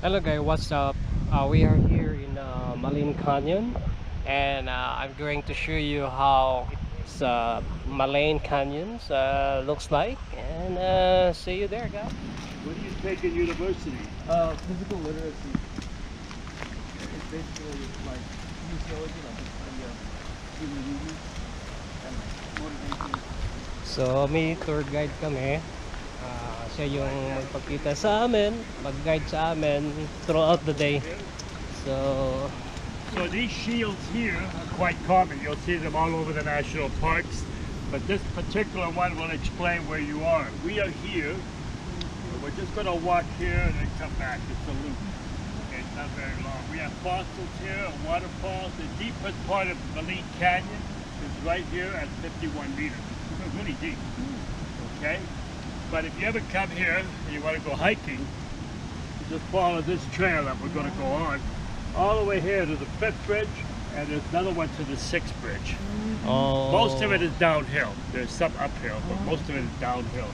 Hello guys, what's up? We are here in Maligne Canyon, and I'm going to show you how it's Maligne Canyons looks like, and see you there, guys. What do you take in university? Physical literacy. It's basically like sociology, like it's kind of human movements and like motivation. So may tour guide kami. Siya yung magpakita sa amin, mag-guide sa amin throughout the day. So So these shields here are quite common. You'll see them all over the national parks. But this particular one will explain where you are. We are here. We're just going to walk here and then come back. It's a loop. Okay, it's not very long. We have fossils here, a waterfall. The deepest part of Maligne Canyon is right here at 51 meters. It's really deep. Okay? But if you ever come here and you want to go hiking, you just follow this trail that we're going to go on all the way here to the 5th bridge, and there's another one to the 6th bridge. oh, Most of it is downhill. There's some uphill, but most of it is downhill.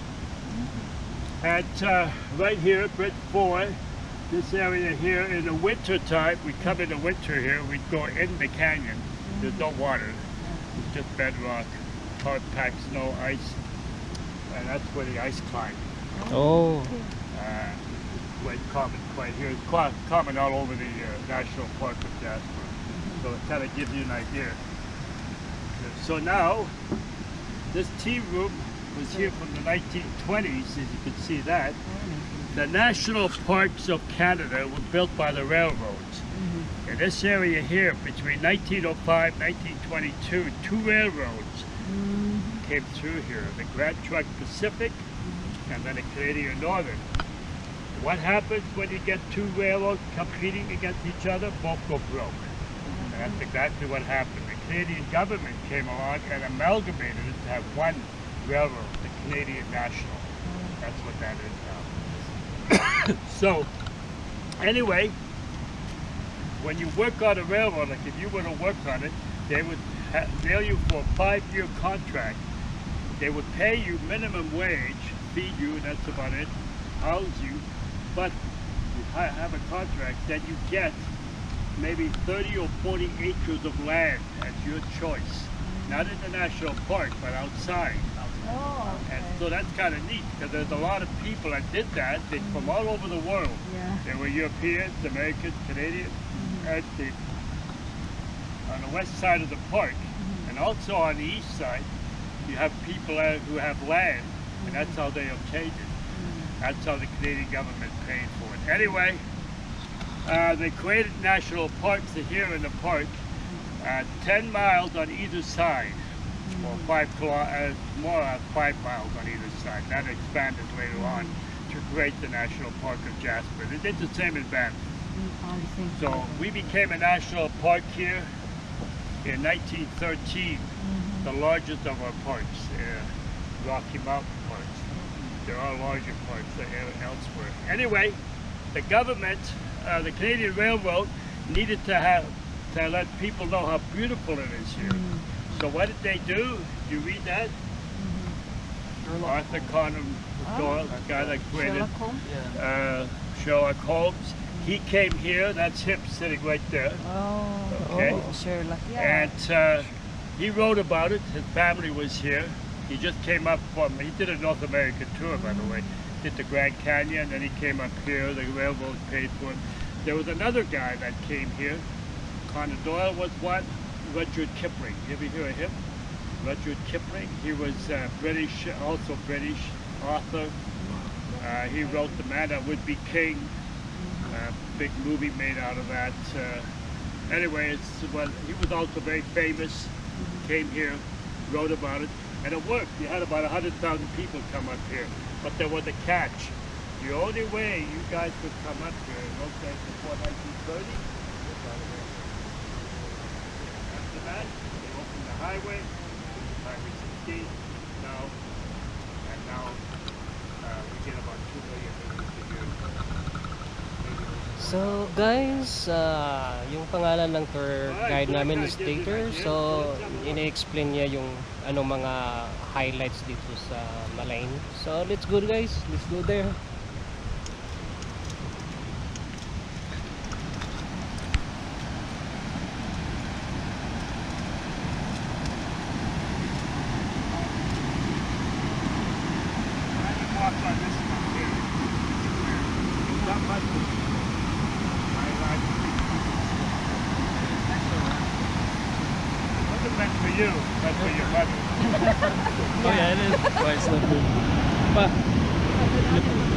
And right here, Bridge 4, this area here, in the winter time, we come in the winter here, we go in the canyon. There's no water. It's just bedrock, hard packed snow, ice, and that's where the ice climb. oh, Quite common quite here. It's quite common all over the National Park of Jasper. So it kind of gives you an idea. So now, this tea room was here from the 1920s, as you can see that. The National Parks of Canada were built by the railroads. In this area here, between 1905 and 1922, two railroads came through here. The Grand Trunk Pacific and then the Canadian Northern. What happens when you get two railroads competing against each other? Both go broke. And that's exactly what happened. The Canadian government came along and amalgamated it to have one railroad, the Canadian National. That's what that is now. So, anyway, when you work on a railroad, like if you were to work on it, they would nail you for a 5-year contract. They would pay you minimum wage, feed you, that's about it, house you, but you have a contract, then you get maybe 30 or 40 acres of land at your choice. Not in the national park, but outside. Oh, okay. And so that's kind of neat, because there's a lot of people that did that from all over the world. Yeah. There were Europeans, Americans, Canadians, and on the west side of the park. And also on the east side, you have people who have land, and that's how they obtained it. That's how the Canadian government paid for it. Anyway, they created national parks here in the park, 10 miles on either side, or 5 miles on either side. That expanded later on to create the National Park of Jasper. They did the same in Banff. So we became a national park here in 1913, the largest of our parks, Rocky Mountain Parks. There are larger parks elsewhere. Anyway, the government, the Canadian Railroad, needed to let people know how beautiful it is here. So what did they do? Did you read that? Arthur Conan Doyle, the guy that created Sherlock Holmes. He came here. That's him sitting right there. Oh, Okay. Sherlock. Yeah. And he wrote about it. His family was here. He just came up he did a North American tour, by the way. Did the Grand Canyon, then he came up here. The railroad paid for it. There was another guy that came here. Conan Doyle was one. Rudyard Kipling. You ever hear of him? Rudyard Kipling. He was British, also British author. He wrote The Man That Would Be King. Big movie made out of that. Anyway, he was also very famous. Came here, wrote about it. And it worked. You had about 100,000 people come up here. But there was a catch. The only way you guys could come up here in those days before 1930 was by the railroad. After that, they opened the highway, Highway 16 now, and now we get about 2 million visitors a year. So guys, yung pangalan ng tour guide namin is Tater. So ina-explain niya yung mga highlights dito sa Maligne. So let's go guys, let's go there. you, but for your mother. Oh yeah, it is quite slippery. But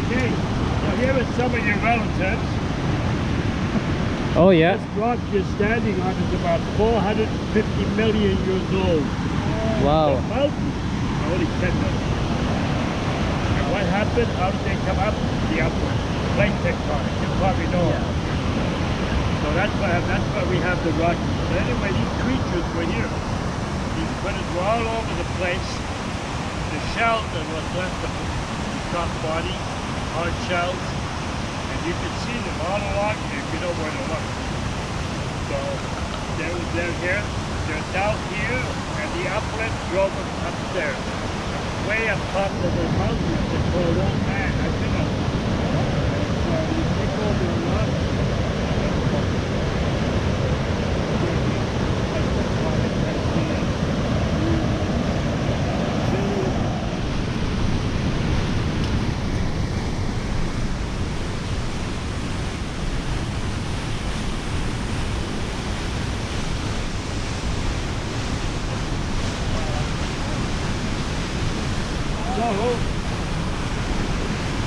Okay, so here are some of your relatives. Oh yeah. This rock you're standing on is about 450 million years old. Wow. The mountains are only 10 million. And what happened? How did they come up? The upward plate tectonic. You probably know. So that's why we have the Rockies. But anyway, these creatures were here. These critters were all over the place. The shells that was left of the top body, hard shells, and you can see them all along here if you know where to look. So they're here, they're down here, and the uplift drove them upstairs. Way up top of the mountains, they call Old Man. I think so you take over the rock.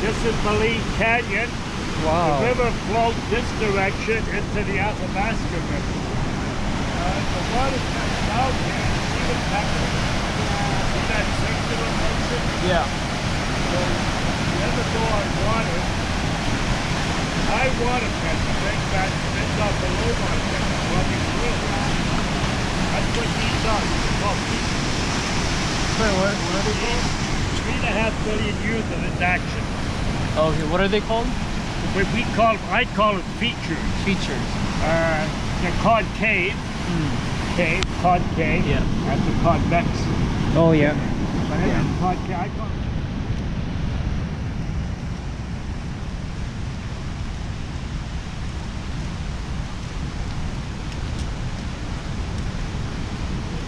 This is Maligne Canyon. Wow. The river flows this direction into the Athabasca River. The water's just down here. See what's happening? See that circular motion? yeah. So you ever go on water, high water pressure brings back brings out the low water pressure running through. That's what these are. They're called features. Wait, what are they called? 3.5 billion years of its action. Okay, what are they called? I call it features. Features. They're concave, concave, Yeah. and the convex. Oh yeah. But it's concave. I call it.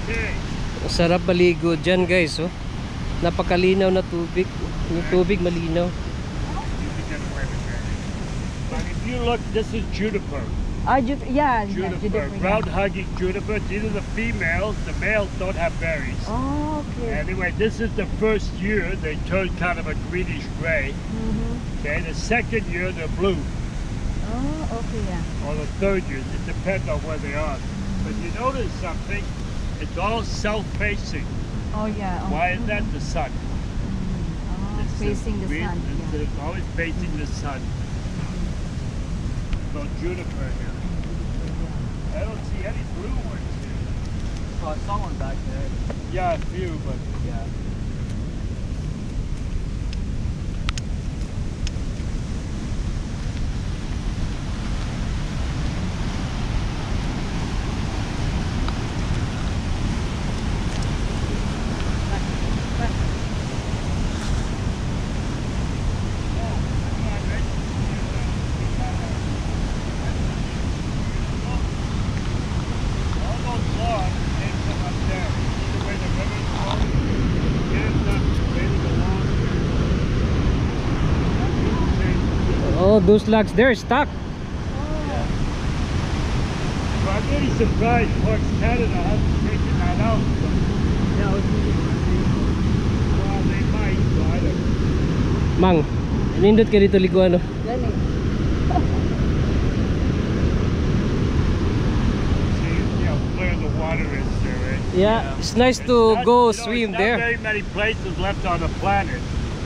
Okay. Sarap maligo dyan guys, oh. Napakalinaw na tubig. Yung tubig malinaw. You can get away with that. But if you look, this is juniper. Yeah, Juniper, ground-hugging juniper. These are the females. The males don't have berries. Oh, okay. Anyway, this is the first year they turn kind of a greenish gray. Okay, the second year they're blue, Oh, okay, yeah. or the third year. It depends on where they are. But you notice something? It's all south-facing. Oh, yeah. Oh. Why is that? The sun. Oh, It's facing the green- sun. Yeah. It's always facing the sun. So juniper here. I don't see any blue ones here. Oh, I saw one back there. Yeah, a few, but Yeah. all those logs came from up there. See the way the river's flowing? Here's the way to the log. Oh, those logs they're stuck. So I'm really surprised Parks Canada hasn't taken that out. Well, they might, but I don't know. Mang, nindot ka dito liguan, no? Gani. See how clear the water is there, right? Yeah, it's nice to go swim There's there. not very many places left on the planet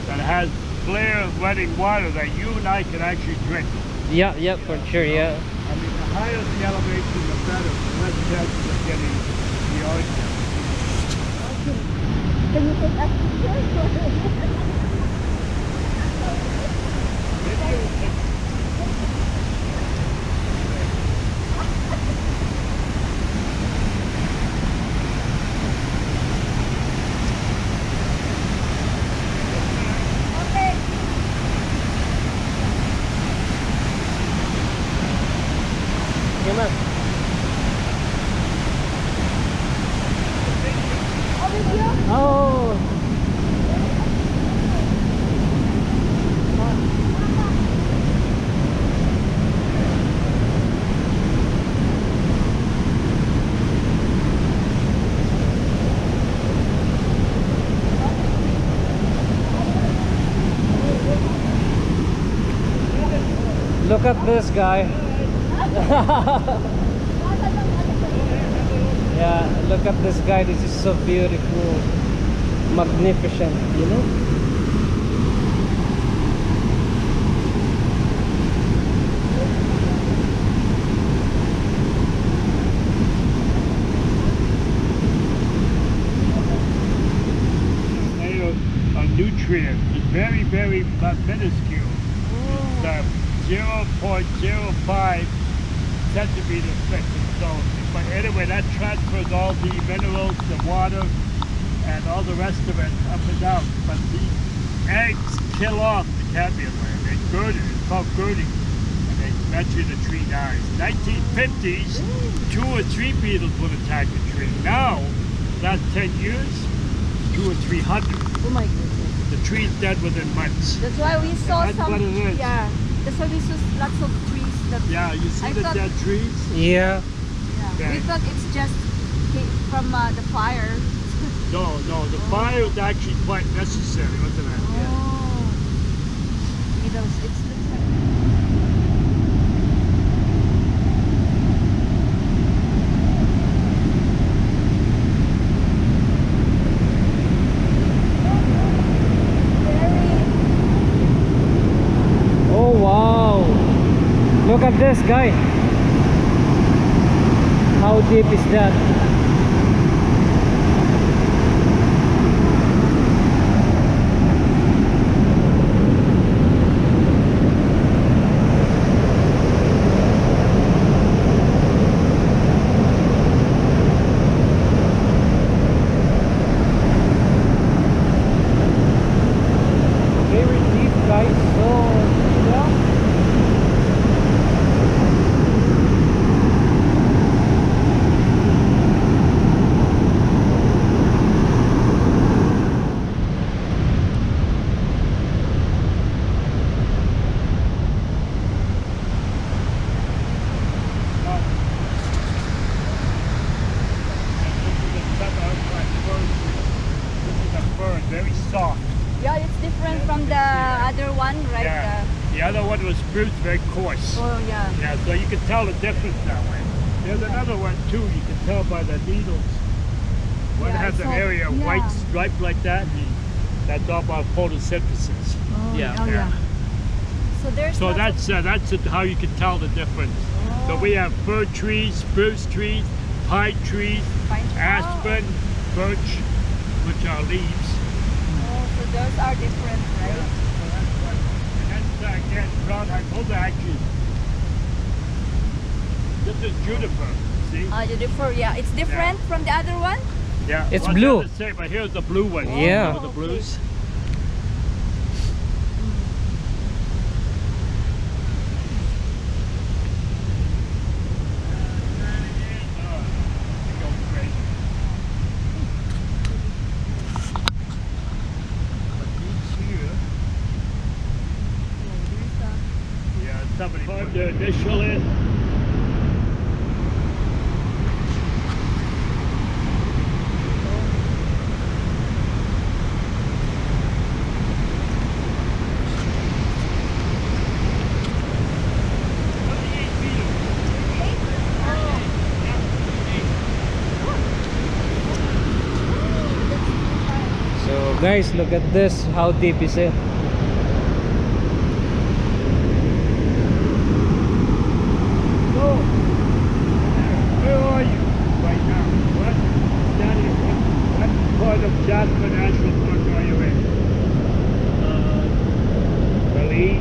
that has clear running water that you and I can actually drink. Yeah, yeah, for sure, yeah. I mean, the higher the elevation, the better, the less chances of getting the ocean. Can you take us pictures? Maybe it'll take Okay. Okay, man. Oh. this guy. Yeah, look at this guy. This is so beautiful, magnificent, you know. Nutrient is very, very minuscule. It's 0.05 centimeters thick. So, but anyway, that transfers all the minerals, the water, and all the rest of it up and down. But these eggs kill off the cambium layer. They gird it. It's called girding. And they eventually the tree dies. 1950s, 2 or 3 beetles would attack the tree. Now, last 10 years, 200 or 300. Oh my goodness. The tree's dead within months. That's why we saw That's some. what it is. Yeah. That's why we saw lots of trees that. Yeah, you see I the thought- dead trees? Yeah. Yeah. We thought it's just from the fire. No, the fire is actually quite necessary, wasn't it? Oh. Beetles. It's Oh wow! Look at this guy. How deep is that? Very deep, guys. So yeah. Very soft. yeah, it's different from the other one, right? Yeah. The other one was spruce, very coarse. Oh yeah. Yeah, so you can tell the difference that way. There's another one too, you can tell by the needles. One Yeah, has an so- area of yeah. white stripe like that. That's all about photosynthesis. Oh Yeah. Oh yeah. So there's. So lots of- that's how you can tell the difference. So we have fir trees, spruce trees, pine trees, Pine tree. aspen, birch, which are leaves. Oh, so those are different, right? So that's what, and that's again, brown hypoda actually. This is juniper, see? The differ, yeah. It's different from the other one. Yeah. It's well, blue. they're the same, but here's the blue one. Yeah. Remember the blues? Somebody put their initial in. So guys, look at this. How deep is it? So, where are you right now? What? Danny, what part of Jasper National Park are you in? Maligne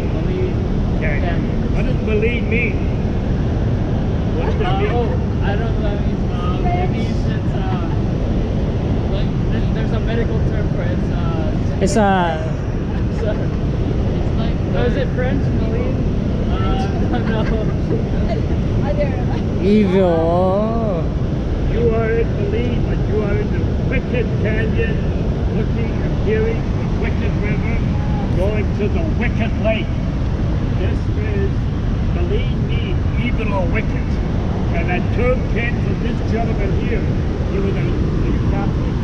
Canyon. What does Maligne mean? What does that mean? I don't know what that means. Maybe it's like there's a medical term for it. It's a It's like is it French? Maligne? No. evil. Oh. You are in Maligne, but you are in the Wicked Canyon, looking and hearing the Wicked River, going to the Wicked Lake. This is, Maligne means evil or wicked. And that term came from this gentleman here. He was a Catholic.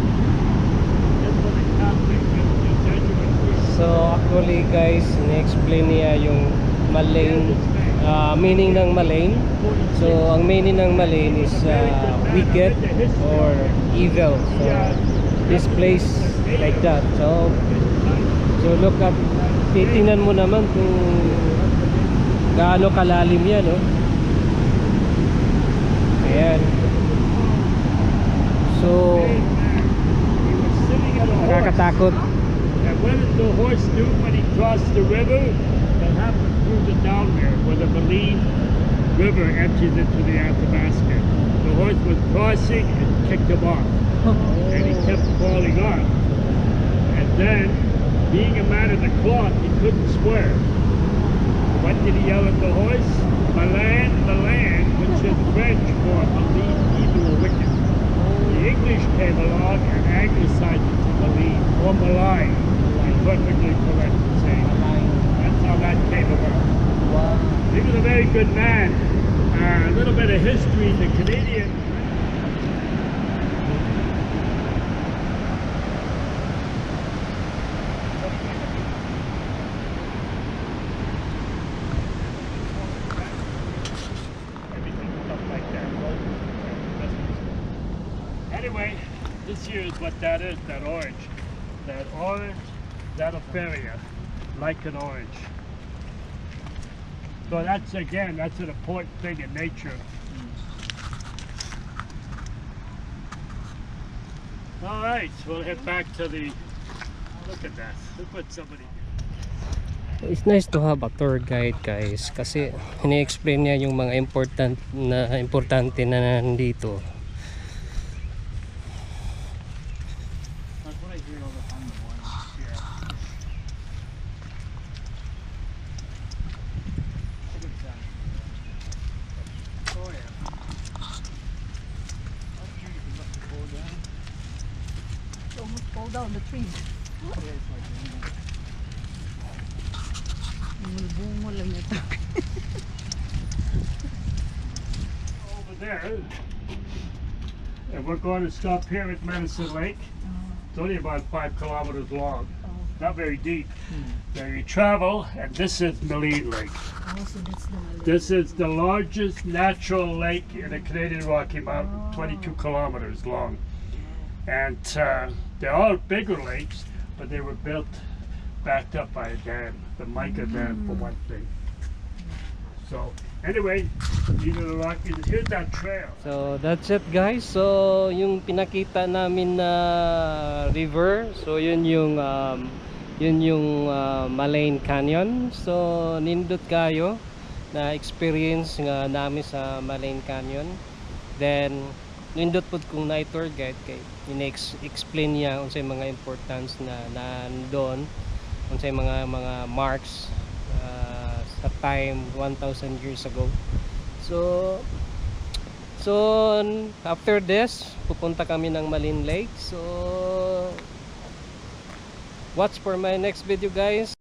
This was a Catholic Jesuit. So actually guys, ni-explain niya yung Maligne meaning ng Maligne. So ang meaning ng Maligne is wicked or evil. So this place like that. So look at, titingnan mo naman kung gaano kalalim yan, no? Ayan. So nakakatakot. And what did the horse do when he crossed the river? That happened through the down there where the Maligne River empties into the Athabasca. The horse was crossing and kicked him off. And he kept falling off. And then, being a man of the cloth, he couldn't swear. What did he yell at the horse? Maligne, which is French for Maligne, evil or wicked. The English came along and anglicized it to Maligne, or Maligne. Perfectly correct to say. That's how that came about. Wow. He was a very good man. A little bit of history, the Canadian. Everything stuff like that. Anyway, this here is what that is, that orange. That orange, that Opheria, like an orange. So that's, again, that's an important thing in nature. All right, so we'll head back to the, look at that, look what somebody did. It's nice to have a tour guide, guys, kasi ini-explain niya yung mga importante na nandito. That's what I hear all the time. Oh yeah. It almost fall down the tree. Bumol lang ito. Over there, and we're going to stop here at Medicine Lake. It's only about 5 kilometers long, not very deep. There you travel, and this is Maligne Lake. So that's the Maligne. This is the largest natural lake in the Canadian Rocky Mountain, 22 kilometers long. And they're all bigger lakes, but they were built, backed up by a dam, the Mica Dam for one thing. So anyway, these are the Rockies. Here's that trail. So that's it, guys. So yung pinakita namin na river, so yun yung Maligne Canyon. So nindot kayo na experience nga namin sa Maligne Canyon. Then nindot pod kung na tour guide kay ini-explain niya unsay mga importance na nandoon, unsay mga marks sa time 1,000 years ago. So after this pupunta kami ng Maligne Lake. So watch for my next video, guys.